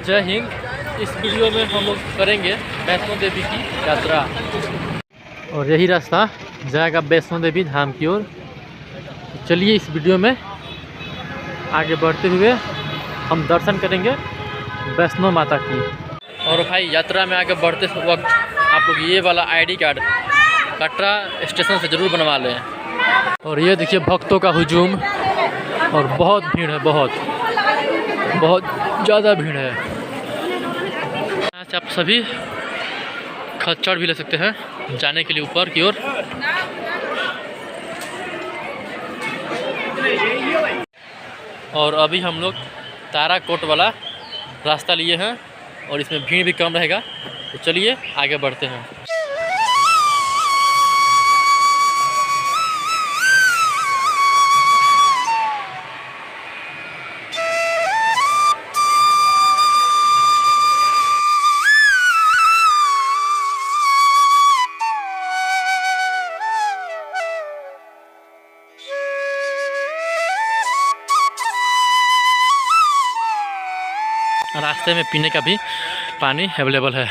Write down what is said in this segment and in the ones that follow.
जय हिंद। इस वीडियो में हम लोग करेंगे वैष्णो देवी की यात्रा और यही रास्ता जाएगा वैष्णो देवी धाम की ओर। चलिए इस वीडियो में आगे बढ़ते हुए हम दर्शन करेंगे वैष्णो माता की। और भाई यात्रा में आगे बढ़ते वक्त आप लोग ये वाला आईडी कार्ड कटरा स्टेशन से ज़रूर बनवा लें। और ये देखिए भक्तों का हुजूम और बहुत भीड़ है, बहुत ज़्यादा भीड़ है। यहाँ से आप सभी खच्चर भी ले सकते हैं जाने के लिए ऊपर की ओर। और अभी हम लोग ताराकोट वाला रास्ता लिए हैं और इसमें भीड़ भी कम रहेगा, तो चलिए आगे बढ़ते हैं। रास्ते में पीने का भी पानी अवेलेबल है।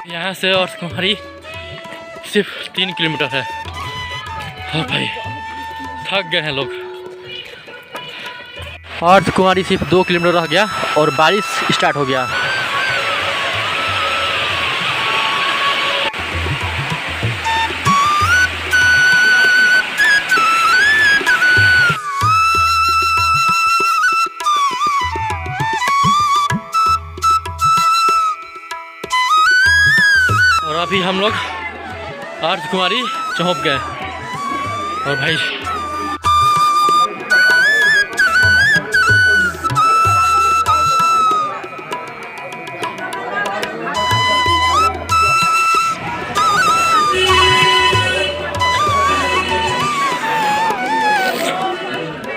यहाँ से और कुमारी सिर्फ 3 किलोमीटर है। हाँ भाई थक गए हैं लोग। और कुमारी सिर्फ 2 किलोमीटर रह गया और बारिश स्टार्ट हो गया। और अभी हम लोग अर्ध कुमारी पहुंच गए। और भाई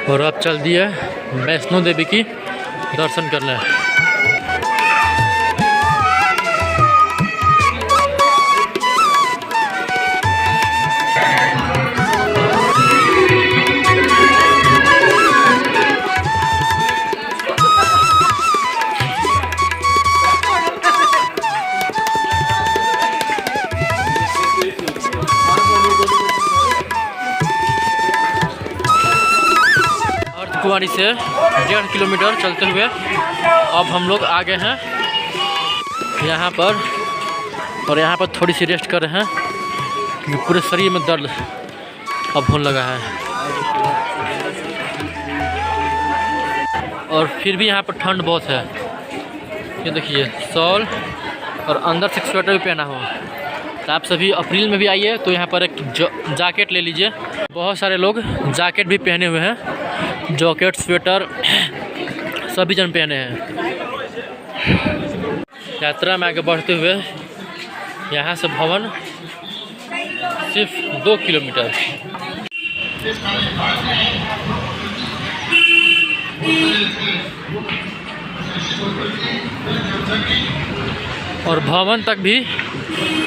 और अब चल दिए वैष्णो देवी की दर्शन करने। कुमारी से 1.5 किलोमीटर चलते हुए अब हम लोग आ गए हैं यहाँ पर। और यहाँ पर थोड़ी सी रेस्ट कर रहे हैं क्योंकि पूरे शरीर में दर्द अब होने लगा है। और फिर भी यहाँ पर ठंड बहुत है। ये देखिए शॉल और अंदर से स्वेटर भी पहना हो। तो आप सभी अप्रैल में भी आइए तो यहाँ पर एक जैकेट ले लीजिए। बहुत सारे लोग जैकेट भी पहने हुए हैं, जैकेट स्वेटर सभी जन पहने हैं। यात्रा में आगे बढ़ते हुए यहाँ से भवन सिर्फ 2 किलोमीटर। और भवन तक भी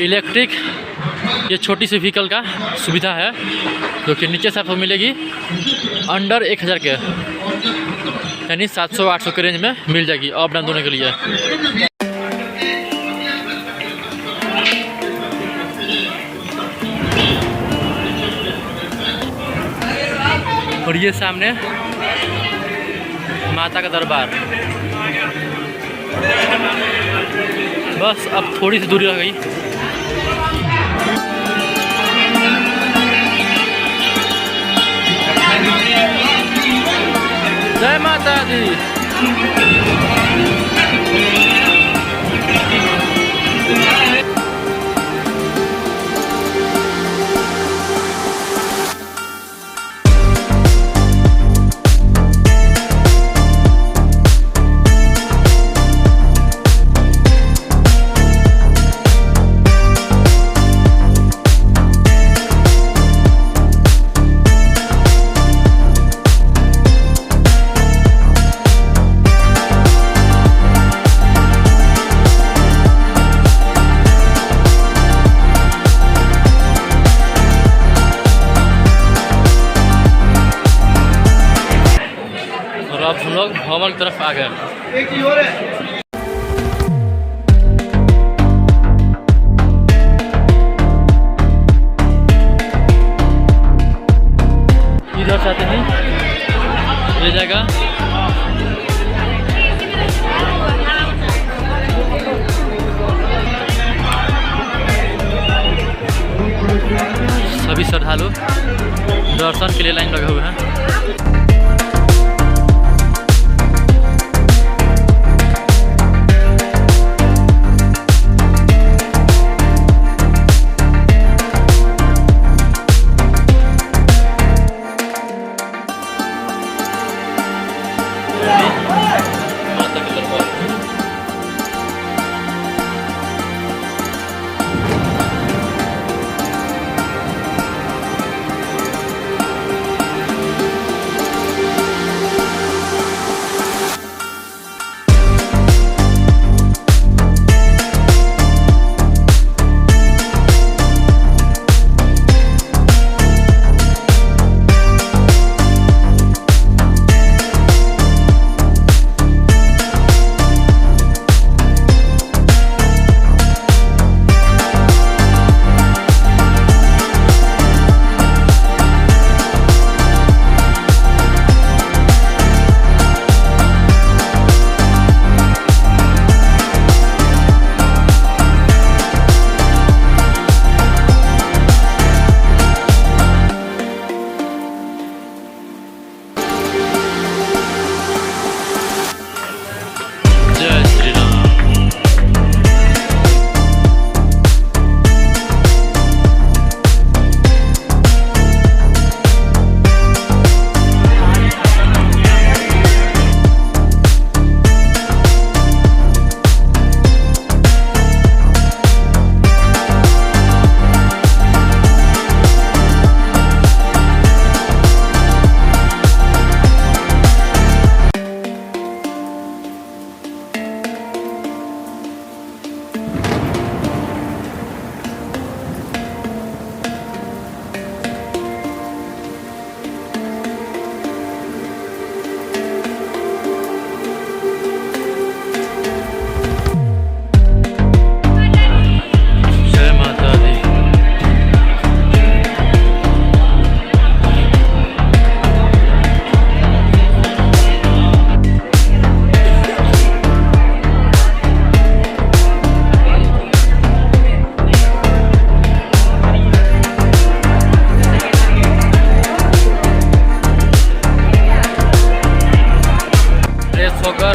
इलेक्ट्रिक ये छोटी सी व्हीकल का सुविधा है जो कि नीचे से आपको मिलेगी अंडर 1000 के, यानी 700-800 के रेंज में मिल जाएगी अप डाउन दोनों के लिए। और ये सामने माता का दरबार। बस अब थोड़ी सी दूरी रह गई। जय माता दी। आ गए। इधर से आते हैं ये जगह सभी श्रद्धालु दर्शन के लिए लाइन लगे हुए हैं।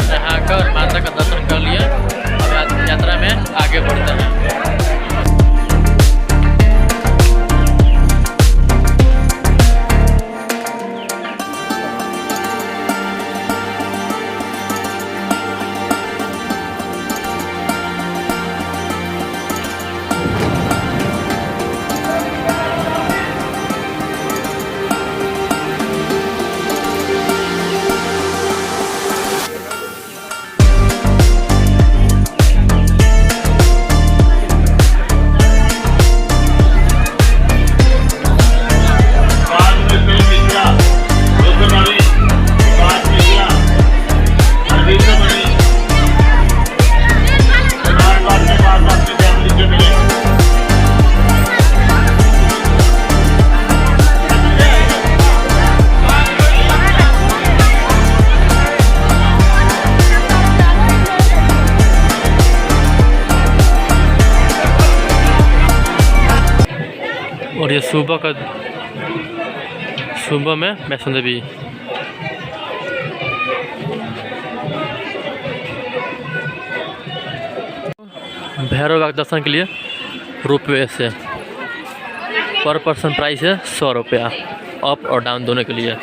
नहाकर माता का दर्शन कर लिया। अब यात्रा में आगे बढ़ते हैं। और ये सुबह में वैष्णो देवी भैरव बाबा दर्शन के लिए रोपवे से पर पर्सन प्राइस है 100 रुपया, अप और डाउन दोनों के लिए।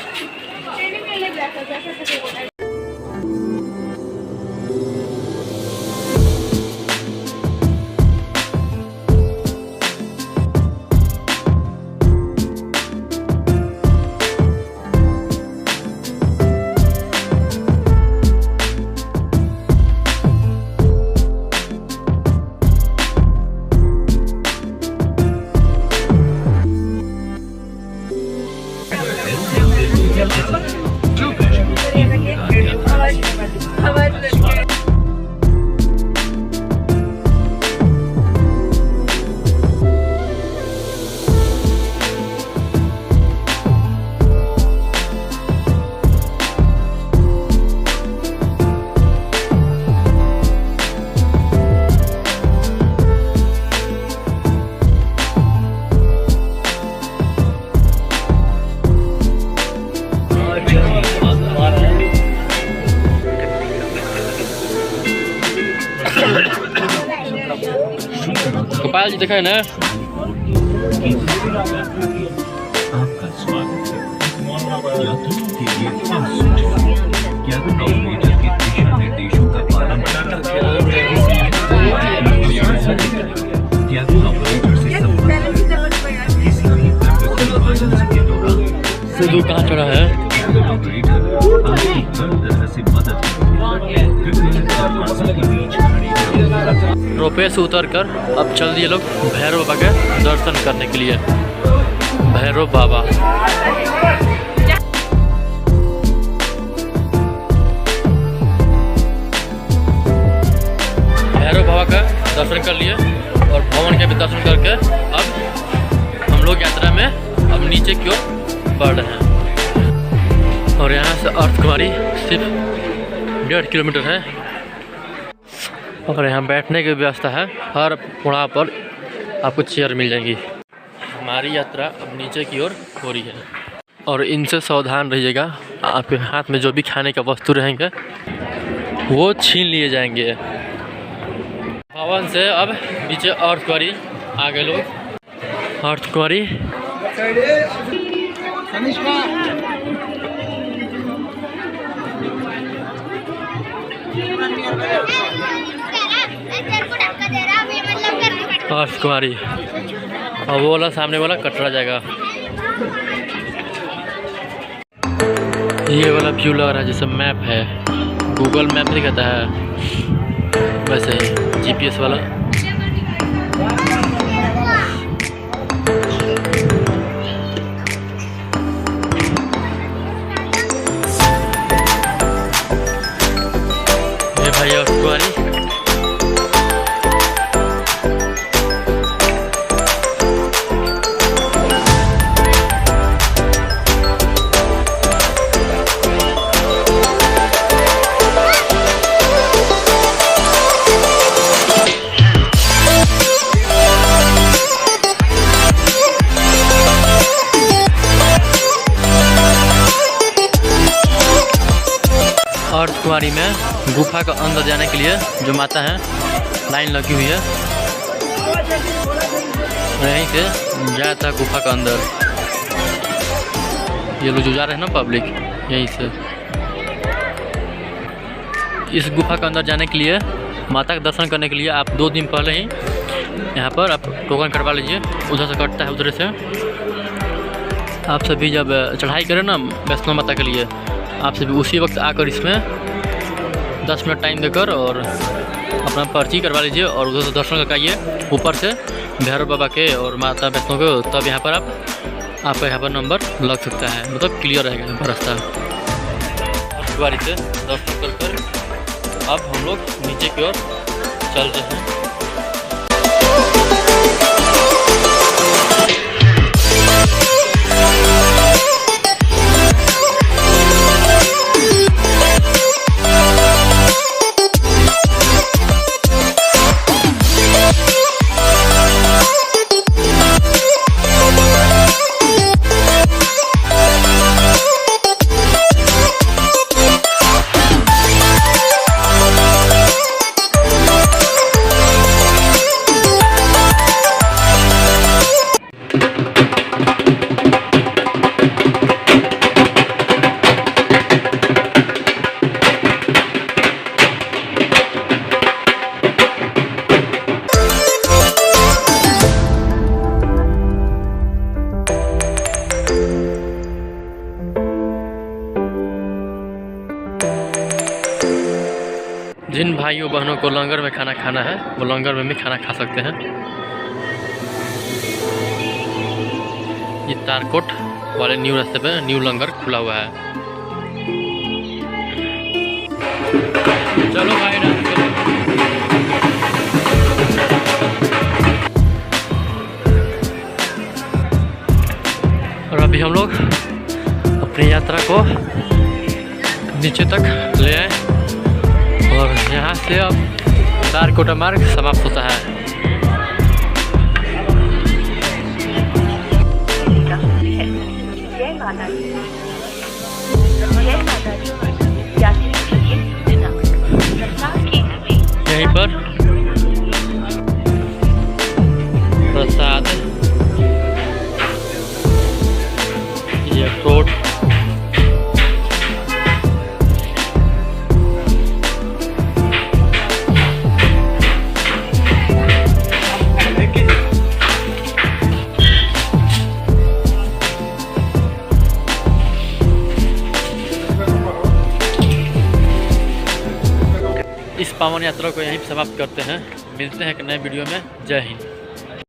पायल जी दिखाए ना। आपका स्वागत है। यात्रियों के लिए खास सूचना, यात्रा ऑपरेटर के दिशा निर्देशों का पालन करके यात्रा ऑपरेटर से संपर्क करें। किसी भी प्रकार की इमरजेंसी के दौरान सिद्धू कहाँ चढ़ा है? यात्रा ऑपरेटर आपकी हर तरह से मदद करेंगे। कृपया दरवाजे के बीच खड़े रहें। रोपवे से उतर कर अब चल दिए लोग भैरव बाबा के दर्शन करने के लिए। भैरव बाबा का दर्शन कर लिए और भवन के भी दर्शन करके अब हम लोग यात्रा में अब नीचे की ओर बढ़ रहे हैं। और यहाँ से अर्धकुमारी सिर्फ 1.5 किलोमीटर है और यहाँ बैठने की व्यवस्था है। हर कोना पर आपको चेयर मिल जाएंगी। हमारी यात्रा अब नीचे की ओर हो रही है और इनसे सावधान रहिएगा। आपके हाथ में जो भी खाने का वस्तु रहेंगे वो छीन लिए जाएंगे। भवन से अब नीचे अर्धकुमारी आ गए लोग। अर्धकुमारी अर्धकुमारी और वो वाला सामने वाला कटरा जाएगा। ये वाला व्यू लग रहा है जैसे मैप है, गूगल मैप नहीं कहता है वैसे ही जीपीएस वाला। ये भाई अर्धकुमारी अर्धकुमारी में गुफा का अंदर जाने के लिए जो माता है लाइन लगी हुई है, यहीं से जाया था गुफा का अंदर। ये लोग जो जा रहे हैं ना पब्लिक, यहीं से इस गुफा के अंदर जाने के लिए माता का दर्शन करने के लिए आप 2 दिन पहले ही यहाँ पर आप टोकन कटवा लीजिए। उधर से कटता है, उधर से आप सभी जब चढ़ाई करें ना वैष्णो माता के लिए, आप सभी उसी वक्त आकर इसमें 10 मिनट टाइम देकर और अपना पर्ची करवा लीजिए और उधर से दर्शन करवाइए ऊपर से भैरव बाबा के और माता वैष्णो के। तब यहाँ पर आपका यहाँ पर नंबर लग सकता है, मतलब क्लियर रहेगा यहाँ पर रास्ता। अर्धकुमारी से दर्शन कर अब हम लोग नीचे की ओर चल रहे हैं। जिन भाइयों बहनों को लंगर में खाना खाना है वो लंगर में भी खाना खा सकते हैं। ये तारकोट वाले न्यू रास्ते पे न्यू लंगर खुला हुआ है। चलो भाई डांस करो। और अभी हम लोग अपनी यात्रा को नीचे तक ले आए और यहाँ से अब तारकोटा मार्ग समाप्त होता है। यहीं पर पावन यात्रा को यहीं समाप्त करते हैं। मिलते हैं एक नए वीडियो में। जय हिंद।